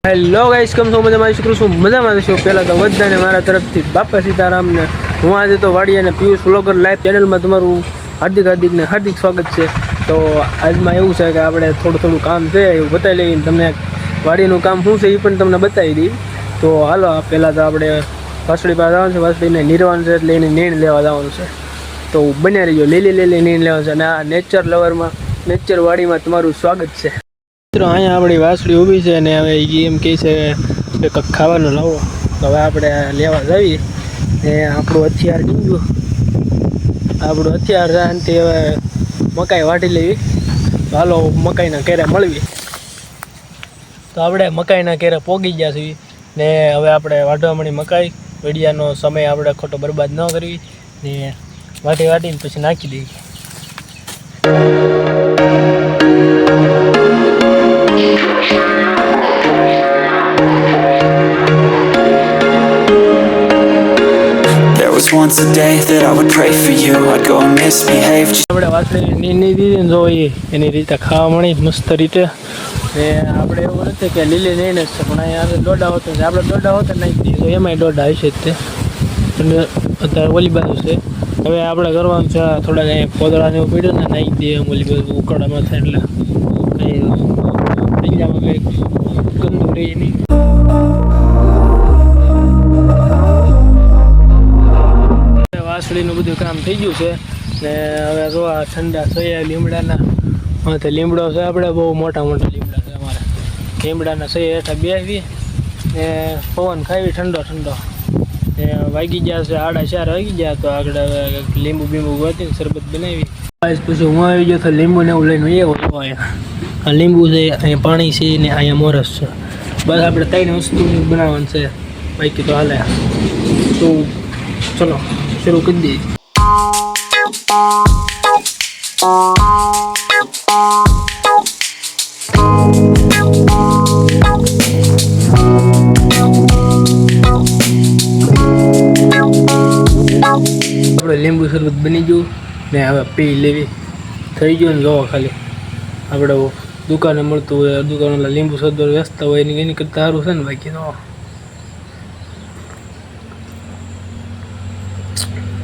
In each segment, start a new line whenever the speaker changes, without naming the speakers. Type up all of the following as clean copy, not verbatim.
Hello guys, કેમ છો? મજામાં છું છું મજામાં છું. પહેલાં તો બધાને મારા તરફથી બાપા સીતારામને. હું આજે તો વાડી અને પિયુષ વ્લોગર લાઈવ ચેનલમાં તમારું હાર્દિક સ્વાગત છે. તો આજમાં એવું છે કે આપણે થોડું કામ છે એવું બતાવી લઈએ તમને. વાડીનું કામ શું છે એ પણ તમને બતાવી દઈએ. તો હાલો, પહેલાં તો આપણે વાસળી પાસે જવાનું છે. વાસળીને નીરવાનું છે એટલે એને નીણ લેવા જવાનું છે. તો બને રહીજો, લીલી નીણ લેવાનું છે. અને આ નેચર વાડીમાં તમારું સ્વાગત છે. મિત્રો અહીંયા આપણી વાસળી ઊભી છે અને હવે એમ કહે છે કે કંઈક ખાવાનું લાવો. તો હવે આપણે લેવા જઈએ ને આપણું હથિયાર નીકળ્યું. આપણું હથિયાર શાંતિ હવે મકાઈ વાટી લેવી. તો હાલો મકાઈના કેરે મળવી. તો આપણે મકાઈના કેરે પોગી ગયા છીએ ને હવે આપણે વાટવા મળી મકાઈ. વેડિયાનો સમય આપણે ખોટો બરબાદ ન કરવી ને વાટીને પછી નાખી દઈએ.
Once a day that I would pray for you, I'd go and misbehave.
આપણે વાસળી નીની દીધી ને જો એની રીતે ખાવા મળી મસ્ત રીતે. ને આપણે એવું નથી કે લીલી નહીં જ છે, પણ અહીંયા દોડા હોતો છે. આપણે દોડા હોતા નાખી દઈએ તો એમાંય દોડા હશે જ તે. અને અત્યારે ઓલી બાજુ છે. હવે આપણે કરવાનું છે થોડાક અહીંયા કોદળાને એવું પડ્યું ને નાખી દઈએ ઓલી બાજુ ઉકળામાં થાય એટલે કંઈ બીજામાં કંઈ ગંદુ રહી નહીં. વાસળીનું બધું કામ થઈ ગયું છે ને હવે જો આ ઠંડા સૈયા લીમડાના માથે લીમડો છે. આપણે બહુ મોટા લીમડા છે અમારે. લીમડાના સૈયા હેઠા બેસવી ને પવન ખાવી ઠંડો ને વાગી ગયા છે 4:30 વાગી ગયા. તો આગળ હવે લીંબુ ગોતીને શરબત બનાવી. પછી હું આવી ગયો તો લીંબુ ને એવું લઈને અહીંયા આ લીંબુ છે, અહીંયા પાણી છે ને અહીંયા મોરસ છે. બસ આપણે 3 વસ્તુ બનાવવાનું છે, બાકી તો હાલે. તો ચલો શરૂ કરી દઈએ. આપણે લીંબુ શરબત બની ગયું ને હવે પી લેવી થઈ ગયું ને જોવો ખાલી આપણે દુકાને મળતું હોય દુકાનવાળા લીંબુ શરબત વેચતા હોય એની કરતાં સારું છે ને. બાકી તો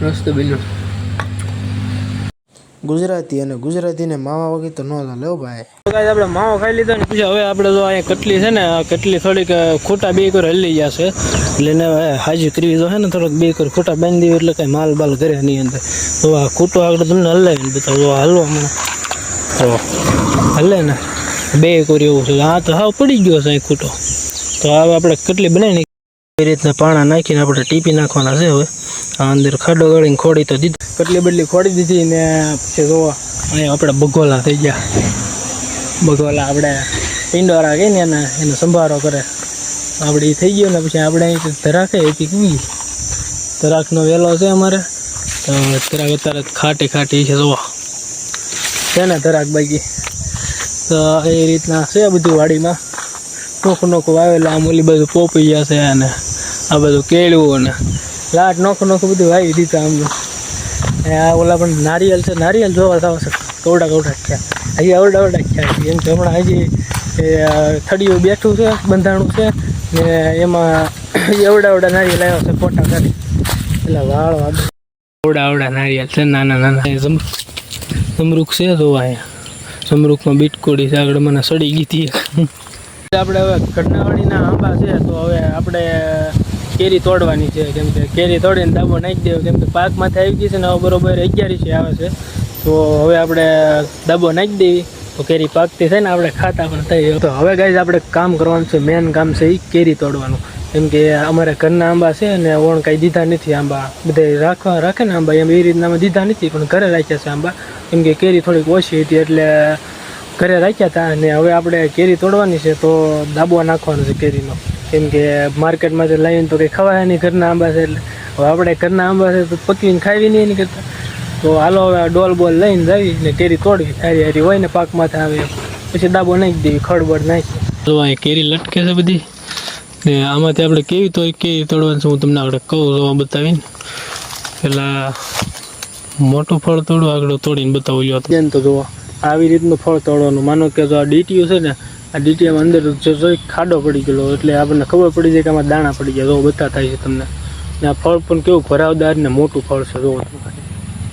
મસ્ત બન્યું.
ગુજરાતીને માવા વગર તો ન ચાલે હો ભાઈ.
આપણે માવો ખાઈ લીધો ને પછી હવે આપણે જો અહીંયા કટલી છે ને, કટલી થોડીક ખૂટા 2 કર હલી ગયા છે એટલે એને હવે હાજી કરવી તો છે ને, થોડોક 2 કર ખૂટા બાંધી દેવી એટલે કંઈ માલ બાલ કરે નહીં અંદર. તો આ ખૂટો આગળ તમને હલાવીને બતાવો. હાલવા મને હલે ને 2 કર એવું છે. આ તો હાવ પડી ગયો છે અહીં ખૂટો. તો હવે આપણે કટલી બનાવી એ રીતના પાણા નાખીને આપણે ટીપી નાખવાના છે. હવે આ અંદર ખાડો ગાળીને ખોડી તો દીધી, કટલી બદલી ખોડી દીધી ને પછી જોવા અહીંયા આપણે બગોલા થઈ ગયા. બગોલા આપણે પિંડોરા કહીને એનો સંભારો કરે આપણે એ થઈ ગયો ને પછી આપણે અહીં ધરાકે એથી કીધી ધરાકનો વેલો છે અમારે. તો ધરાક અત્યારે ખાટી છે જોવા છે ને ધરાક બાકી. તો એ રીતના છે બધું વાડીમાં નોખું વાવેલું. આમ ઓલી બધું પોપૈયા છે અને આ બધું કેળવું અને લાટ નોખું બધું વાવી દીધા. આમ આ ઓલા પણ નારિયેલ છે, નારિયેલ જોવા થાવ છે કવડા થયા. હજી અવડા થયા એમ કે હમણાં હજી થડિયું બેઠું છે બંધાણું છે ને એમાં અવડા નારિયેલ આવ્યો છે ફોટા કરી. એટલે વાળ અવડા નારિયેલ છે નાના સમરૂખ છે. જોવા અહીંયા સમરૂખમાં બીટકોડી છે. આગળ મને સડી ગઈ હતી. આપણે હવે કડનાવાડીના આંબા છે તો હવે આપણે કેરી તોડવાની છે. કેમ કે કેરી તોડીને દાબો નાખી દેવો, કેમ કે પાકમાંથી આવી ગઈ છે ને હવે બરોબર 11 આવે છે. તો હવે આપણે દાબો નાખી દેવી તો કેરી પાકતી થાય ને આપણે ખાતા પણ થઈ. તો હવે ગાઈઝ આપણે કામ કરવાનું છે, મેન કામ છે એ કેરી તોડવાનું. કેમ કે અમારે ઘરના આંબા છે ને ઓણ કાંઈ દીધા નથી. આંબા બધા રાખે ને આંબા એમ એ રીતના અમે દીધા નથી, પણ ઘરે રાખ્યા છે આંબા. કેમ કે કેરી થોડીક ઓછી હતી એટલે ઘરે રાખ્યા હતા. અને હવે આપણે કેરી તોડવાની છે તો દાબો નાખવાનો છે કેરીનો. કેમ કે માર્કેટમાંથી લઈને તો કંઈ ખવાય નહીં, ઘરના આંબા છે એટલે. હવે આપણે ઘરના આંબા છે તો પકવીને ખાવી નહીં એની કરતાં. તો હાલો હવે ડોલ બોલ લઈને જાવી ને કેરી તોડવી. હારી હોય ને પાકમાંથી આવે પછી દાબો નાખી દેવી, ખડબડ નાખી. તો આ કેરી લટકે છે બધી ને આમાંથી આપણે કેવી તોડવાની છે હું તમને આગળ કહું જોવા બતાવીને. પહેલાં મોટું ફળ તોડું આગળ તોડીને બતાવું લ્યો. તો જોવા આવી રીતનું ફળ તોડવાનું. માનો કે જો આ ડીટીયું છે ને આ ડીટીએમ અંદર જોઈ ખાડો પડી ગયેલો એટલે આપણને ખબર પડી જાય કે આમાં દાણા પડી ગયા. જો બતા થાય છે તમને. ને આ ફળ પણ કેવું ભરાવદાર ને મોટું ફળ છે. જો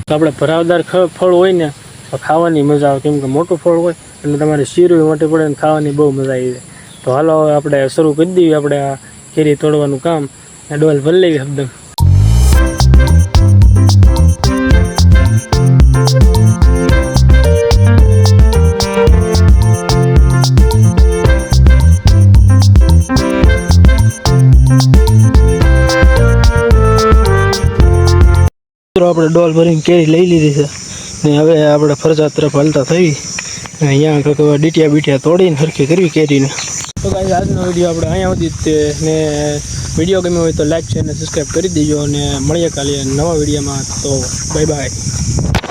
તો આપણે ભરાવદાર ફળ હોય ને તો ખાવાની મજા આવે, કેમ કે મોટું ફળ હોય એટલે તમારે શીરું મોટી પડે ને ખાવાની બહુ મજા આવી જાય. તો હાલો હવે આપણે શરૂ કરી દઈએ આપણે આ કેરી તોડવાનું કામ. ડોલ ભરી લેવી એકદમ. આપણે ડોલ ભરીને કેરી લઈ લીધી છે ને હવે આપણે ફરજા તરફ હાલતા થઈ. અહીંયા કંઈક ડીટિયા બીટિયા તોડીને સરખી કરવી કેરીને. તો ગાઈસ આજનો વિડીયો આપણે અહીંયા સુધી જ તે ને વિડીયો ગમ્યો હોય તો લાઈક છે અને સબસ્ક્રાઈબ કરી દેજો અને મળીએ કાલે નવા વિડીયોમાં. તો બાય બાય.